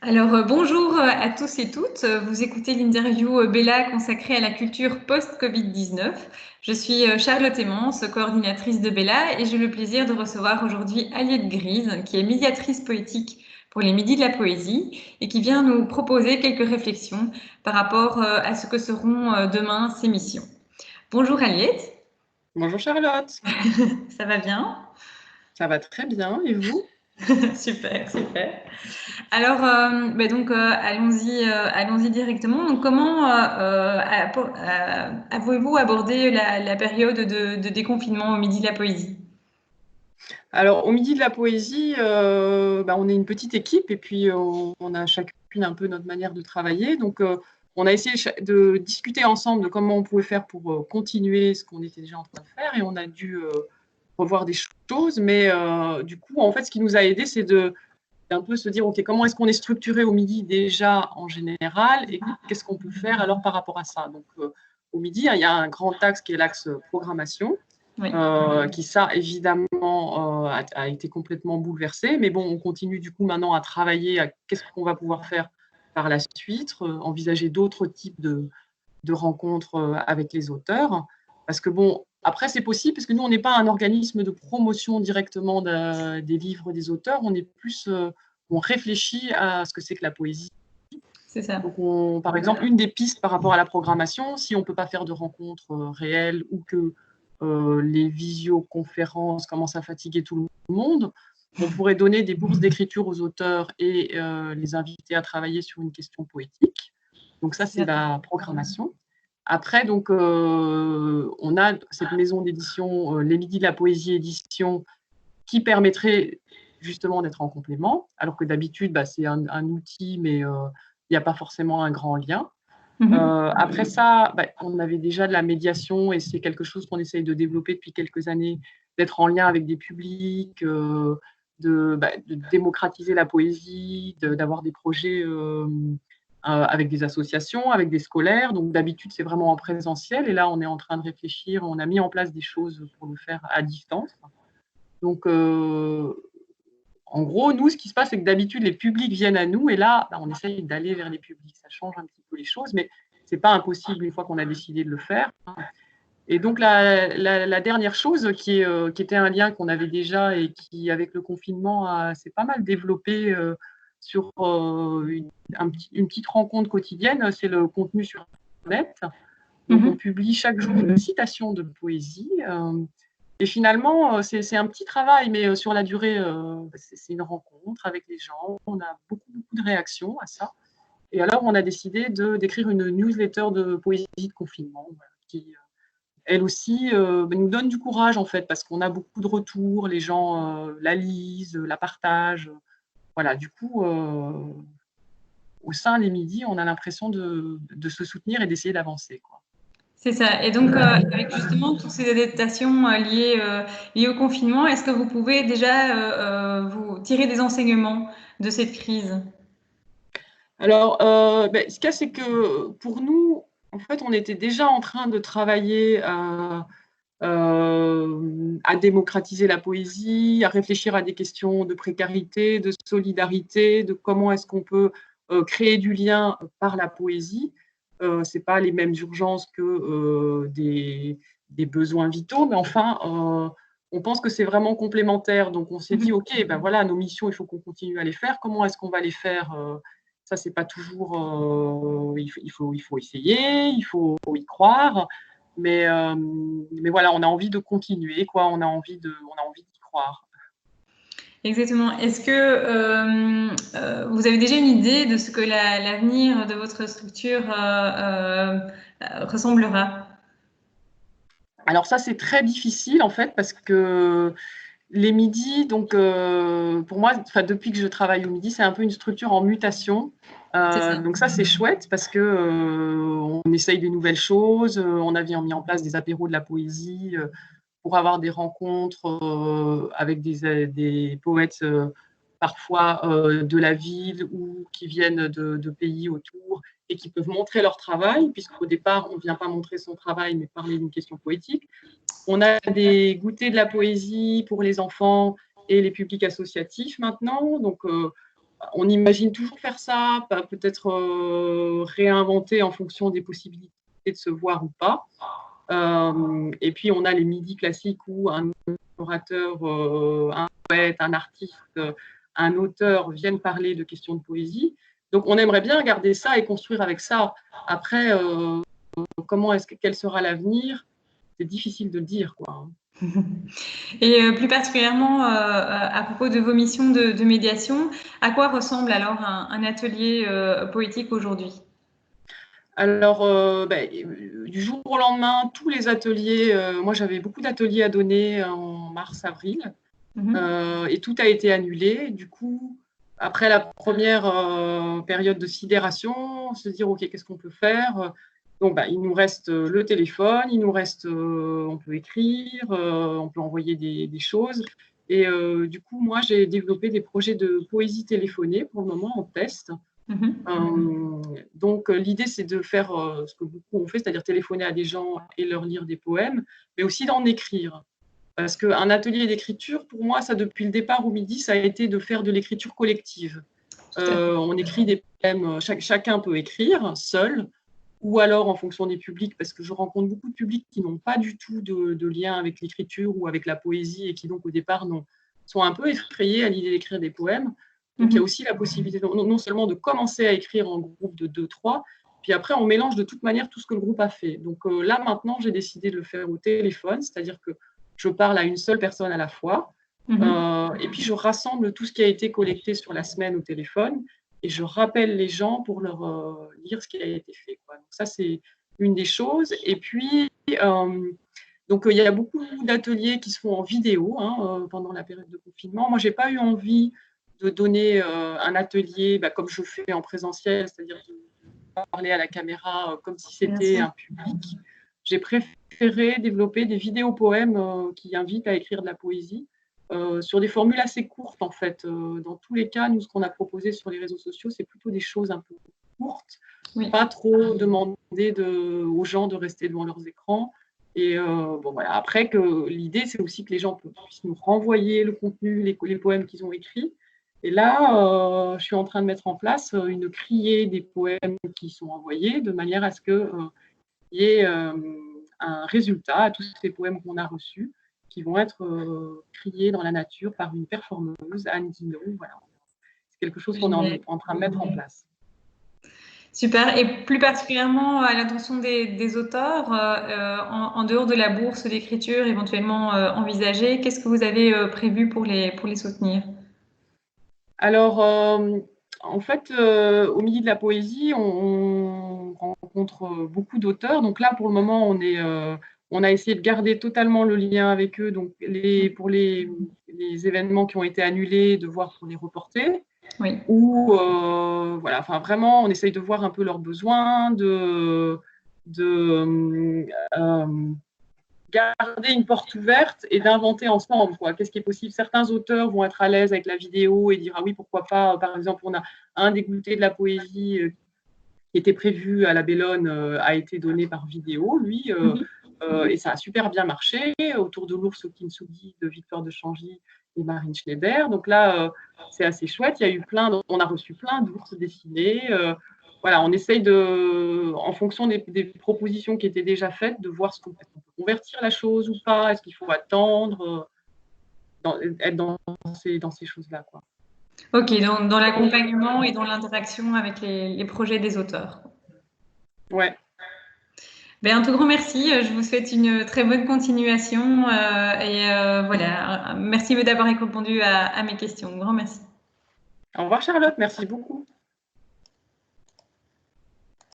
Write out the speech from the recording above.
Alors, bonjour à tous et toutes. Vous écoutez l'interview Bella consacrée à la culture post-Covid-19. Je suis Charlotte Aymance, coordinatrice de Bella, et j'ai le plaisir de recevoir aujourd'hui Aliette Grise, qui est médiatrice poétique pour les Midis de la Poésie et qui vient nous proposer quelques réflexions par rapport à ce que seront demain ces missions. Bonjour Aliette. Bonjour Charlotte, Ça va bien? ça va très bien et vous? Super, super. Alors, allons-y directement. Donc, comment avez-vous abordé la période de déconfinement au Midi de la Poésie? Alors au Midi de la Poésie, on est une petite équipe et puis on a chacune un peu notre manière de travailler. Donc on a essayé de discuter ensemble de comment on pouvait faire pour continuer ce qu'on était déjà en train de faire et on a dû revoir des choses. Mais du coup, en fait, ce qui nous a aidé, c'est d'un peu se dire, OK, comment est-ce qu'on est structuré au Midi déjà en général et qu'est-ce qu'on peut faire alors par rapport à ça? Donc au Midi, il y a un grand axe qui est l'axe programmation. Oui. Qui ça évidemment a été complètement bouleversé. Mais bon, on continue du coup maintenant à travailler à qu'est-ce qu'on va pouvoir faire par la suite, envisager d'autres types de rencontres avec les auteurs. Parce que bon, après c'est possible, parce que nous on n'est pas un organisme de promotion directement des livres des auteurs, on est plus, on réfléchit à ce que c'est que la poésie. C'est ça. Donc par exemple, une des pistes par rapport à la programmation, si on ne peut pas faire de rencontres réelles ou que les visioconférences commencent à fatiguer tout le monde, on pourrait donner des bourses d'écriture aux auteurs et les inviter à travailler sur une question poétique. Donc ça, c'est la programmation. Après, donc, on a cette maison d'édition, les Midis de la Poésie édition, qui permettrait justement d'être en complément, alors que d'habitude, c'est un outil, mais il n'y a pas forcément un grand lien. Après ça, on avait déjà de la médiation et c'est quelque chose qu'on essaye de développer depuis quelques années, d'être en lien avec des publics, de démocratiser la poésie, d'avoir des projets avec des associations, avec des scolaires. Donc d'habitude, c'est vraiment en présentiel et là, on est en train de réfléchir, on a mis en place des choses pour le faire à distance. Donc, en gros, nous, ce qui se passe, c'est que d'habitude, les publics viennent à nous et là, on essaye d'aller vers les publics. Ça change un petit peu les choses, mais ce n'est pas impossible une fois qu'on a décidé de le faire. Et donc, la dernière chose qui était un lien qu'on avait déjà et qui, avec le confinement, s'est pas mal développé sur une petite rencontre quotidienne, c'est le contenu sur Internet. Donc, on publie chaque jour une citation de poésie. Et finalement, c'est un petit travail, mais sur la durée, c'est une rencontre avec les gens. On a beaucoup de réactions à ça. Et alors, on a décidé d'écrire une newsletter de poésie de confinement, voilà, qui, elle aussi, nous donne du courage, en fait, parce qu'on a beaucoup de retours. Les gens la lisent, la partagent. Voilà, du coup, au sein des Midis, on a l'impression de se soutenir et d'essayer d'avancer, quoi. C'est ça. Et donc, avec justement toutes ces adaptations liées au confinement, est-ce que vous pouvez déjà vous tirer des enseignements de cette crise? Alors, ce qu'il y a, c'est que pour nous, en fait, on était déjà en train de travailler à démocratiser la poésie, à réfléchir à des questions de précarité, de solidarité, de comment est-ce qu'on peut créer du lien par la poésie. Ce n'est pas les mêmes urgences que des besoins vitaux, mais enfin, on pense que c'est vraiment complémentaire. Donc, on s'est dit, OK, voilà, nos missions, il faut qu'on continue à les faire. Comment est-ce qu'on va les faire ça, c'est pas toujours. Il faut essayer, il faut y croire. Mais voilà, on a envie de continuer, quoi. On a envie d'y croire. Exactement. Est-ce que vous avez déjà une idée de ce que l'avenir de votre structure ressemblera? Alors ça, c'est très difficile en fait parce que les midis, donc pour moi, depuis que je travaille au midi, c'est un peu une structure en mutation. C'est ça. Donc ça, c'est chouette parce que on essaye des nouvelles choses. On a mis en place des apéros de la poésie pour avoir des rencontres avec des poètes parfois de la ville ou qui viennent de pays autour et qui peuvent montrer leur travail, puisqu'au départ, on ne vient pas montrer son travail, mais parler d'une question poétique. On a des goûters de la poésie pour les enfants et les publics associatifs maintenant. Donc, on imagine toujours faire ça, peut-être réinventer en fonction des possibilités de se voir ou pas. Et puis, on a les midis classiques où un orateur, un poète, un artiste, un auteur viennent parler de questions de poésie. Donc, on aimerait bien garder ça et construire avec ça. Après, quel sera l'avenir? C'est difficile de le dire, quoi. Et plus particulièrement, à propos de vos missions de médiation, à quoi ressemble alors un atelier poétique aujourd'hui? Alors, du jour au lendemain, tous les ateliers, moi j'avais beaucoup d'ateliers à donner en mars-avril, et tout a été annulé. Du coup, après la première période de sidération, on se dit, OK, qu'est-ce qu'on peut faire? Donc, il nous reste le téléphone, il nous reste, on peut écrire, on peut envoyer des choses. Et du coup, moi, j'ai développé des projets de poésie téléphonée pour le moment en test. Donc, l'idée, c'est de faire ce que beaucoup ont fait, c'est-à-dire téléphoner à des gens et leur lire des poèmes, mais aussi d'en écrire. Parce qu'un atelier d'écriture, pour moi, ça, depuis le départ au midi, ça a été de faire de l'écriture collective. On écrit des poèmes, chacun peut écrire seul, ou alors en fonction des publics, parce que je rencontre beaucoup de publics qui n'ont pas du tout de lien avec l'écriture ou avec la poésie et qui donc au départ sont un peu effrayés à l'idée d'écrire des poèmes. Donc il y a aussi la possibilité non seulement de commencer à écrire en groupe de 2-3, puis après on mélange de toute manière tout ce que le groupe a fait. Donc là maintenant j'ai décidé de le faire au téléphone, c'est-à-dire que je parle à une seule personne à la fois, et puis je rassemble tout ce qui a été collecté sur la semaine au téléphone, et je rappelle les gens pour leur lire ce qui a été fait, quoi. Donc ça, c'est une des choses. Et puis, donc il y a beaucoup d'ateliers qui se font en vidéo pendant la période de confinement. Moi, je n'ai pas eu envie de donner un atelier comme je fais en présentiel, c'est-à-dire de parler à la caméra comme si c'était un public. J'ai préféré développer des vidéos-poèmes qui invitent à écrire de la poésie. Sur des formules assez courtes, en fait. Dans tous les cas, nous, ce qu'on a proposé sur les réseaux sociaux, c'est plutôt des choses un peu courtes, pas trop demander aux gens de rester devant leurs écrans. Et voilà. Après, l'idée, c'est aussi que les gens puissent nous renvoyer le contenu, les poèmes qu'ils ont écrits. Et là, je suis en train de mettre en place une criée des poèmes qui sont envoyés, de manière à ce qu'il y ait un résultat à tous ces poèmes qu'on a reçus, qui vont être criés dans la nature par une performeuse, Anne Dino. Voilà. C'est quelque chose qu'on est en train de mettre en place. Super. Et plus particulièrement à l'attention des auteurs, en dehors de la bourse d'écriture éventuellement envisagée, qu'est-ce que vous avez prévu pour les soutenir? Alors, en fait, au Midi de la Poésie, on rencontre beaucoup d'auteurs. Donc là, pour le moment, on a essayé de garder totalement le lien avec eux. Donc, pour les événements qui ont été annulés, de voir pour les reporter. Oui. Ou voilà, enfin vraiment, on essaye de voir un peu leurs besoins, de garder une porte ouverte et d'inventer ensemble, quoi. Qu'est-ce qui est possible? Certains auteurs vont être à l'aise avec la vidéo et dire ah oui, pourquoi pas. Par exemple, on a un des goûters de la poésie qui était prévu à la Bellone a été donné par vidéo, lui, et ça a super bien marché autour de l'ours au kintsugi de Victor de Changy et Marine Schneider. Donc là, c'est assez chouette. On a reçu plein d'ours dessinés. Voilà, on essaye en fonction des propositions qui étaient déjà faites, de voir ce qu'on peut convertir la chose ou pas. Est-ce qu'il faut attendre, être dans ces choses-là, quoi. Ok, dans l'accompagnement et dans l'interaction avec les projets des auteurs. Ouais. Un tout grand merci. Je vous souhaite une très bonne continuation et voilà. Merci d'avoir répondu à mes questions. Grand merci. Au revoir Charlotte, merci beaucoup.